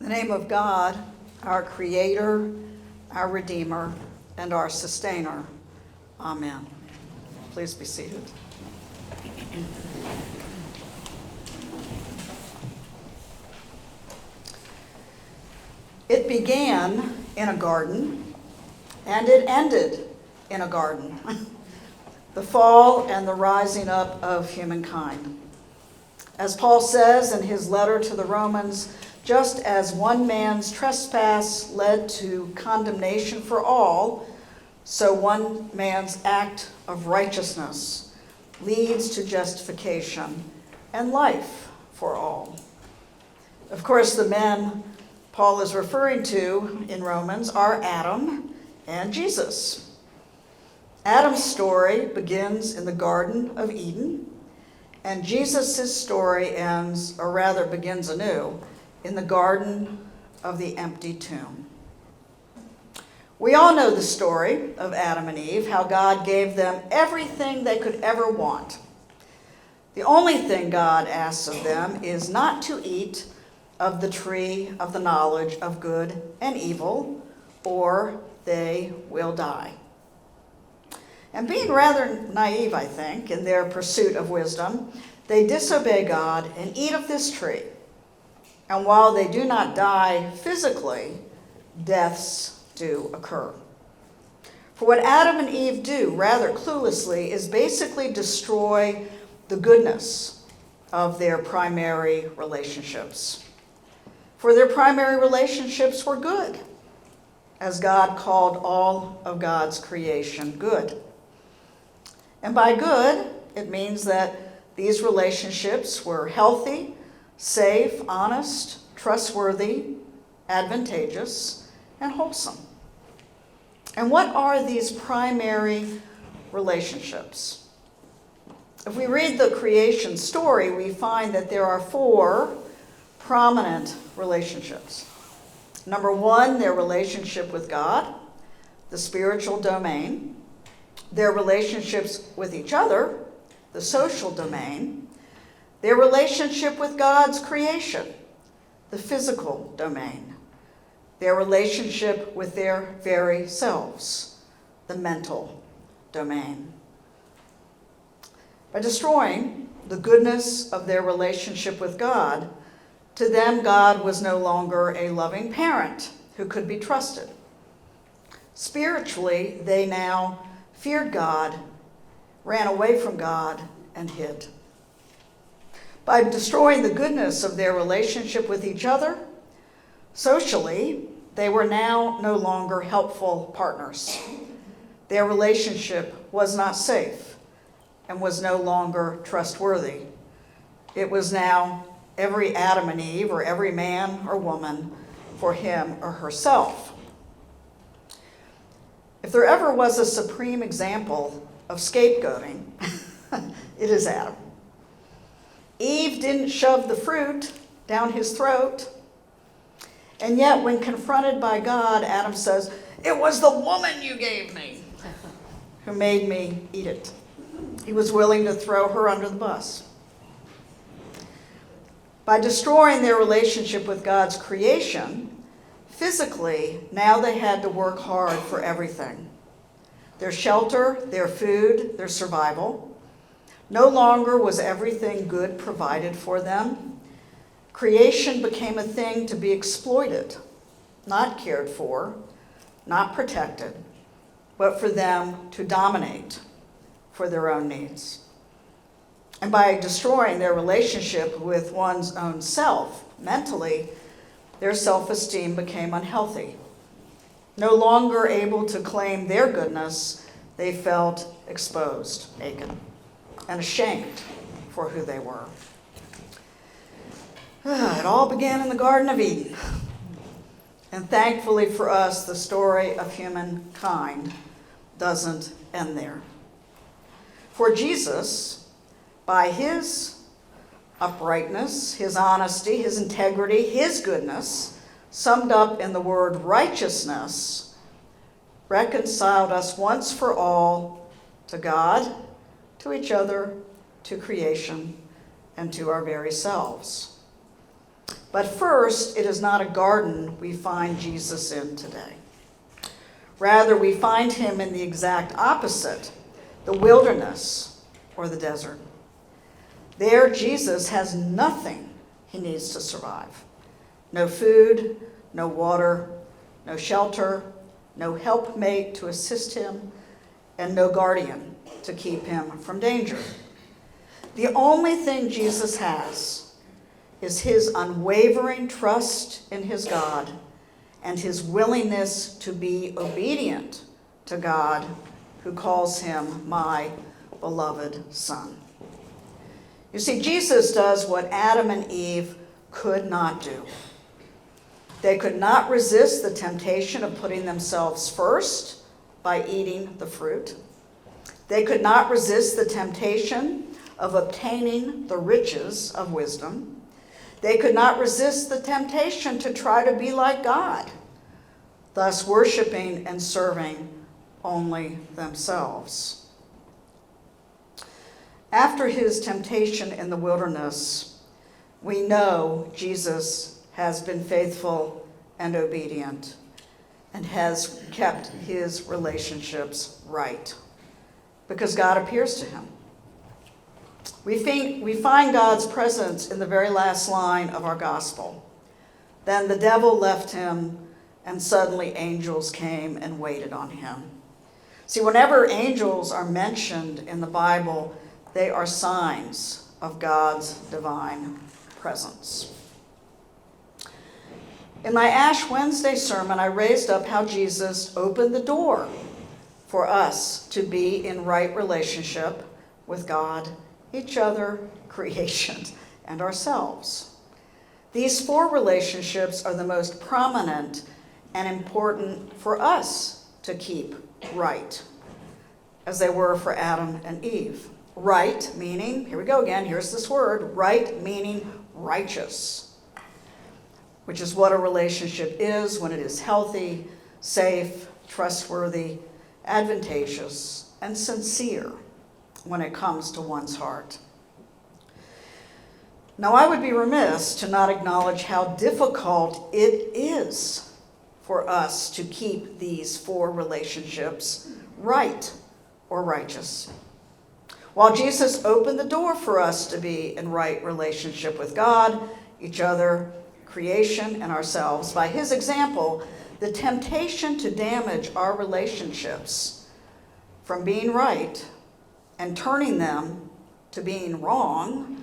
In the name of God, our Creator, our Redeemer, and our Sustainer. Amen. Please be seated. It began in a garden, and it ended in a garden. The fall and the rising up of humankind. As Paul says in his letter to the Romans, just as one man's trespass led to condemnation for all, so one man's act of righteousness leads to justification and life for all. Of course, the men Paul is referring to in Romans are Adam and Jesus. Adam's story begins in the Garden of Eden, and Jesus' story ends, or rather begins anew, in the Garden of the Empty Tomb. We all know the story of Adam and Eve, how God gave them everything they could ever want. The only thing God asks of them is not to eat of the tree of the knowledge of good and evil, or they will die. And being rather naive, I think, in their pursuit of wisdom, they disobey God and eat of this tree. And while they do not die physically, deaths do occur. For what Adam and Eve do, rather cluelessly, is basically destroy the goodness of their primary relationships. For their primary relationships were good, as God called all of God's creation good. And by good, it means that these relationships were healthy, safe, honest, trustworthy, advantageous, and wholesome. And what are these primary relationships? If we read the creation story, we find that there are 4 prominent relationships. Number 1, their relationship with God, the spiritual domain. Their relationships with each other, the social domain. Their relationship with God's creation, the physical domain. Their relationship with their very selves, the mental domain. By destroying the goodness of their relationship with God, to them God was no longer a loving parent who could be trusted. Spiritually, they now feared God, ran away from God, and hid. By destroying the goodness of their relationship with each other, socially, they were now no longer helpful partners. Their relationship was not safe and was no longer trustworthy. It was now every Adam and Eve, or every man or woman for him or herself. If there ever was a supreme example of scapegoating, it is Adam. Eve didn't shove the fruit down his throat. And yet, when confronted by God, Adam says, "It was the woman you gave me who made me eat it." He was willing to throw her under the bus. By destroying their relationship with God's creation, physically, now they had to work hard for everything. Their shelter, their food, their survival. No longer was everything good provided for them. Creation became a thing to be exploited, not cared for, not protected, but for them to dominate for their own needs. And by destroying their relationship with one's own self, mentally, their self-esteem became unhealthy. No longer able to claim their goodness, they felt exposed, naked, and ashamed for who they were. It all began in the Garden of Eden. And thankfully for us, the story of humankind doesn't end there. For Jesus, by his uprightness, his honesty, his integrity, his goodness, summed up in the word righteousness, reconciled us once for all to God, to each other, to creation, and to our very selves. But first, it is not a garden we find Jesus in today. Rather, we find him in the exact opposite, the wilderness or the desert. There, Jesus has nothing he needs to survive. No food, no water, no shelter, no helpmate to assist him, and no guardian to keep him from danger. The only thing Jesus has is his unwavering trust in his God and his willingness to be obedient to God, who calls him my beloved Son. You see, Jesus does what Adam and Eve could not do. They could not resist the temptation of putting themselves first by eating the fruit. They could not resist the temptation of obtaining the riches of wisdom. They could not resist the temptation to try to be like God, thus worshiping and serving only themselves. After his temptation in the wilderness, we know Jesus has been faithful and obedient and has kept his relationships right because God appears to him. We find God's presence in the very last line of our gospel. Then the devil left him, and suddenly angels came and waited on him. See, whenever angels are mentioned in the Bible, they are signs of God's divine presence. In my Ash Wednesday sermon, I raised up how Jesus opened the door for us to be in right relationship with God, each other, creation, and ourselves. These four relationships are the most prominent and important for us to keep right, as they were for Adam and Eve. Right meaning, here we go again, here's this word, right meaning righteous, which is what a relationship is when it is healthy, safe, trustworthy, advantageous, and sincere when it comes to one's heart. Now, I would be remiss to not acknowledge how difficult it is for us to keep these four relationships right or righteous. While Jesus opened the door for us to be in right relationship with God, each other, creation, and ourselves, by his example, the temptation to damage our relationships from being right and turning them to being wrong,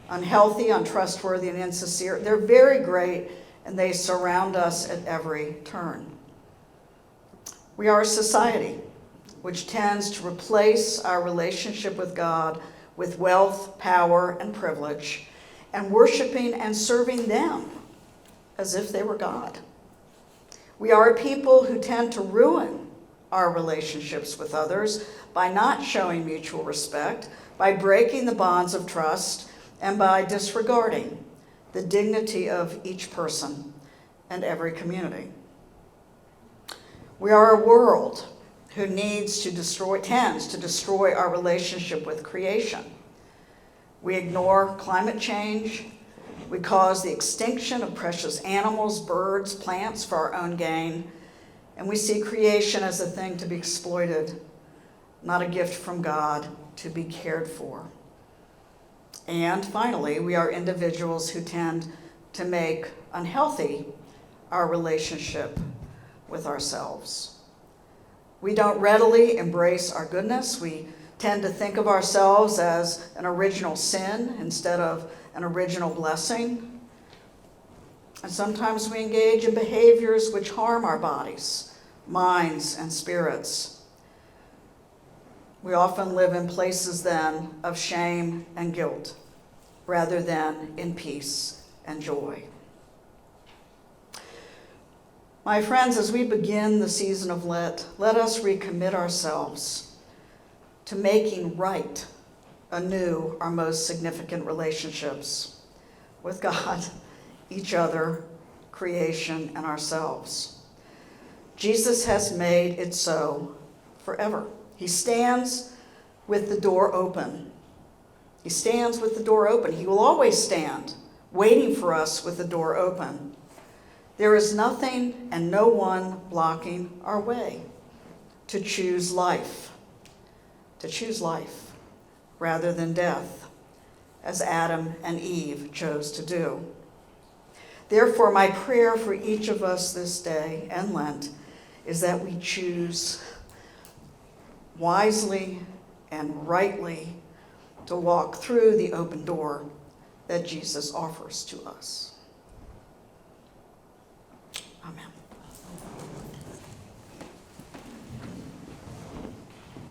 unhealthy, untrustworthy, and insincere, they're very great, and they surround us at every turn. We are a society which tends to replace our relationship with God with wealth, power, and privilege, and worshiping and serving them as if they were God. We are a people who tend to ruin our relationships with others by not showing mutual respect, by breaking the bonds of trust, and by disregarding the dignity of each person and every community. We are a world who tends to destroy our relationship with creation. We ignore climate change. We cause the extinction of precious animals, birds, plants for our own gain. And we see creation as a thing to be exploited, not a gift from God to be cared for. And finally, we are individuals who tend to make unhealthy our relationship with ourselves. We don't readily embrace our goodness. We tend to think of ourselves as an original sin instead of an original blessing. And sometimes we engage in behaviors which harm our bodies, minds, and spirits. We often live in places then of shame and guilt rather than in peace and joy. My friends, as we begin the season of Lent, let us recommit ourselves to making right anew our most significant relationships with God, each other, creation, and ourselves. Jesus has made it so forever. He stands with the door open. He stands with the door open. He will always stand waiting for us with the door open. There is nothing and no one blocking our way to choose life rather than death, as Adam and Eve chose to do. Therefore, my prayer for each of us this day and Lent is that we choose wisely and rightly to walk through the open door that Jesus offers to us. Amen.